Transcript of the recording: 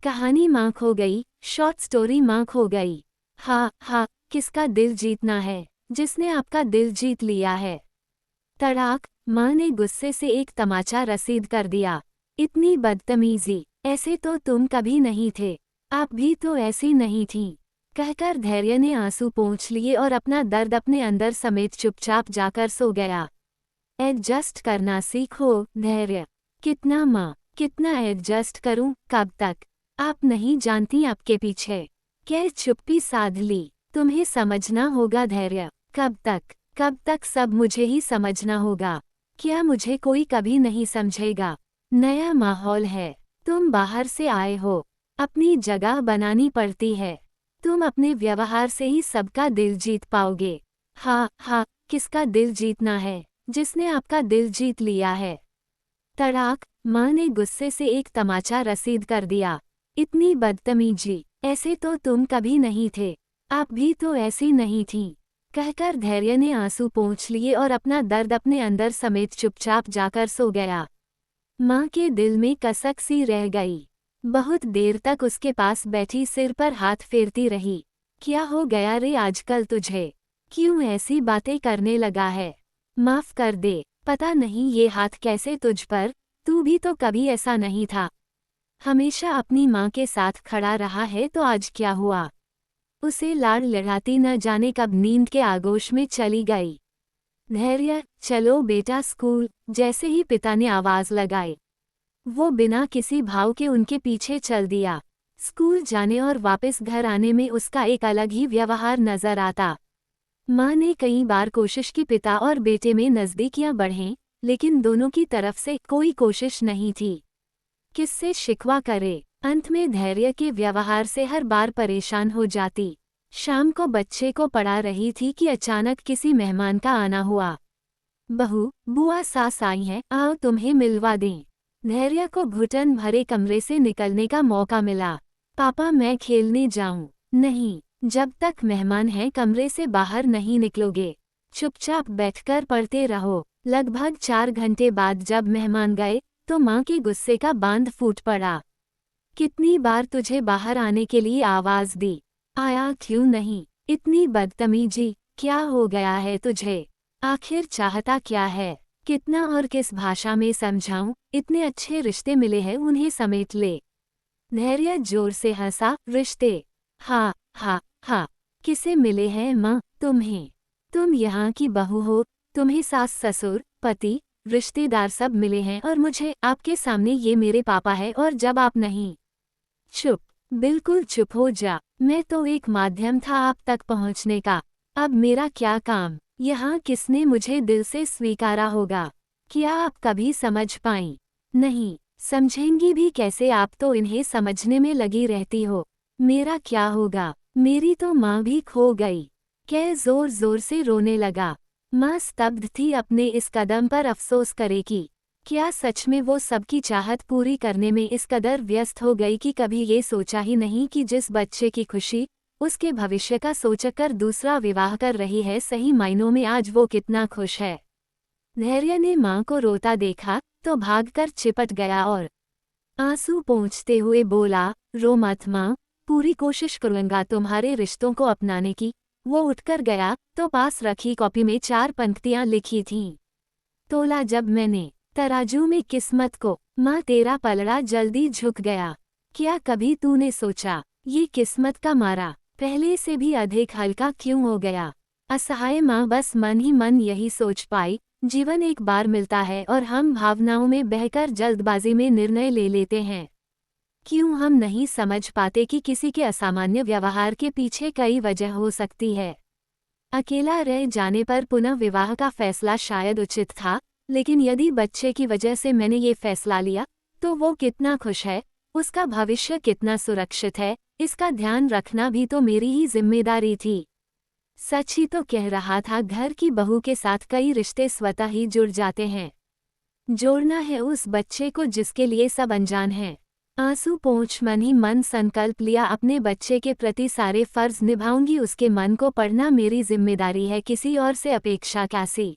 कहानी माँ खो गई, शॉर्ट स्टोरी माँ खो गई। हा, किसका दिल जीतना है, जिसने आपका दिल जीत लिया है। तड़ाक, माँ ने गुस्से से एक तमाचा रसीद कर दिया। इतनी बदतमीजी, ऐसे तो तुम कभी नहीं थे, आप भी तो ऐसी नहीं थीं। कहकर धैर्य ने आंसू पोंछ लिए और अपना दर्द अपने अंदर समेत चुपचाप जाकर सो गया। एडजस्ट करना सीखो धैर्य। कितना माँ, कितना एडजस्ट करूं, कब तक? आप नहीं जानती आपके पीछे क्या चुप्पी साध ली। तुम्हें समझना होगा धैर्य। कब तक सब मुझे ही समझना होगा। क्या मुझे कोई कभी नहीं समझेगा? नया माहौल है, तुम बाहर से आए हो, अपनी जगह बनानी पड़ती है। तुम अपने व्यवहार से ही सबका दिल जीत पाओगे। हा, किसका दिल जीतना है, जिसने आपका दिल जीत लिया है। तड़ाक, माँ ने गुस्से से एक तमाचा रसीद कर दिया। इतनी बदतमीजी, ऐसे तो तुम कभी नहीं थे, आप भी तो ऐसी नहीं थीं। कहकर धैर्य ने आंसू पोंछ लिए और अपना दर्द अपने अंदर समेत चुपचाप जाकर सो गया। माँ के दिल में कसक सी रह गई। बहुत देर तक उसके पास बैठी सिर पर हाथ फेरती रही। क्या हो गया रे आजकल तुझे, क्यों ऐसी बातें करने लगा है? माफ कर दे, पता नहीं ये हाथ कैसे तुझ पर, तू भी तो कभी ऐसा नहीं था। हमेशा अपनी माँ के साथ खड़ा रहा है तो आज क्या हुआ? उसे लाड़ लड़ाती न जाने कब नींद के आगोश में चली गई। धैर्य, चलो बेटा स्कूल, जैसे ही पिता ने आवाज लगाई, वो बिना किसी भाव के उनके पीछे चल दिया। स्कूल जाने और वापस घर आने में उसका एक अलग ही व्यवहार नजर आता। माँ ने कई बार कोशिश की पिता और बेटे में नज़दीकियां बढ़ें, लेकिन दोनों की तरफ से कोई कोशिश नहीं थी। किससे शिकवा करे? अंत में धैर्य के व्यवहार से हर बार परेशान हो जाती। शाम को बच्चे को पढ़ा रही थी कि अचानक किसी मेहमान का आना हुआ। बहू, बुआ सास आई हैं, आओ तुम्हें मिलवा दें। धैर्य को घुटन भरे कमरे से निकलने का मौका मिला। पापा मैं खेलने जाऊं? नहीं, जब तक मेहमान हैं कमरे से बाहर नहीं निकलोगे। चुपचाप बैठकर पढ़ते रहो। लगभग 4 घंटे बाद जब मेहमान गए तो माँ के गुस्से का बांध फूट पड़ा। कितनी बार तुझे बाहर आने के लिए आवाज दी, आया क्यों नहीं? इतनी बदतमीजी, क्या हो गया है तुझे? आखिर चाहता क्या है? कितना और किस भाषा में समझाऊं? इतने अच्छे रिश्ते मिले हैं उन्हें समेट ले। धैर्य जोर से हंसा। रिश्ते? हा, किसे मिले हैं माँ? तुम्हें। तुम यहाँ की बहू हो, तुम्हें सास ससुर पति रिश्तेदार सब मिले हैं और मुझे आपके सामने ये मेरे पापा है और जब आप नहीं। चुप, बिल्कुल चुप हो जा। मैं तो एक माध्यम था आप तक पहुँचने का। अब मेरा क्या काम? यहाँ किसने मुझे दिल से स्वीकारा होगा? क्या आप कभी समझ पाईं? नहीं, समझेंगी भी कैसे? आप तो इन्हें समझने में लगी रहती हो। मेरा क्या होगा? मेरी तो माँ भी खो गई। कै जोर जोर से रोने लगा। माँ स्तब्ध थी। अपने इस कदम पर अफसोस करेगी। क्या सच में वो सबकी चाहत पूरी करने में इस कदर व्यस्त हो गई कि कभी ये सोचा ही नहीं कि जिस बच्चे की खुशी, उसके भविष्य का सोचकर दूसरा विवाह कर रही है, सही मायनों में आज वो कितना खुश है। धैर्य ने माँ को रोता देखा तो भागकर चिपट गया और आंसू पोंछते हुए बोला, रो मत माँ, पूरी कोशिश करूँगा तुम्हारे रिश्तों को अपनाने की। वो उठकर गया तो पास रखी कॉपी में 4 पंक्तियां लिखी थीं। तोला जब मैंने तराजू में किस्मत को, माँ तेरा पलड़ा जल्दी झुक गया। क्या कभी तूने सोचा ये किस्मत का मारा पहले से भी अधिक हल्का क्यों हो गया? असहाय माँ बस मन ही मन यही सोच पाई, जीवन एक बार मिलता है और हम भावनाओं में बहकर जल्दबाजी में निर्णय ले लेते हैं। क्यों हम नहीं समझ पाते कि किसी के असामान्य व्यवहार के पीछे कई वजह हो सकती है। अकेला रह जाने पर पुनः विवाह का फैसला शायद उचित था, लेकिन यदि बच्चे की वजह से मैंने ये फैसला लिया तो वो कितना खुश है, उसका भविष्य कितना सुरक्षित है, इसका ध्यान रखना भी तो मेरी ही जिम्मेदारी थी। सच ही तो कह रहा था, घर की बहू के साथ कई रिश्ते स्वतः ही जुड़ जाते हैं। जोड़ना है उस बच्चे को जिसके लिए सब अनजान हैं। आंसू पोंछ मन ही मन संकल्प लिया, अपने बच्चे के प्रति सारे फर्ज निभाऊंगी। उसके मन को पढ़ना मेरी जिम्मेदारी है, किसी और से अपेक्षा कैसी।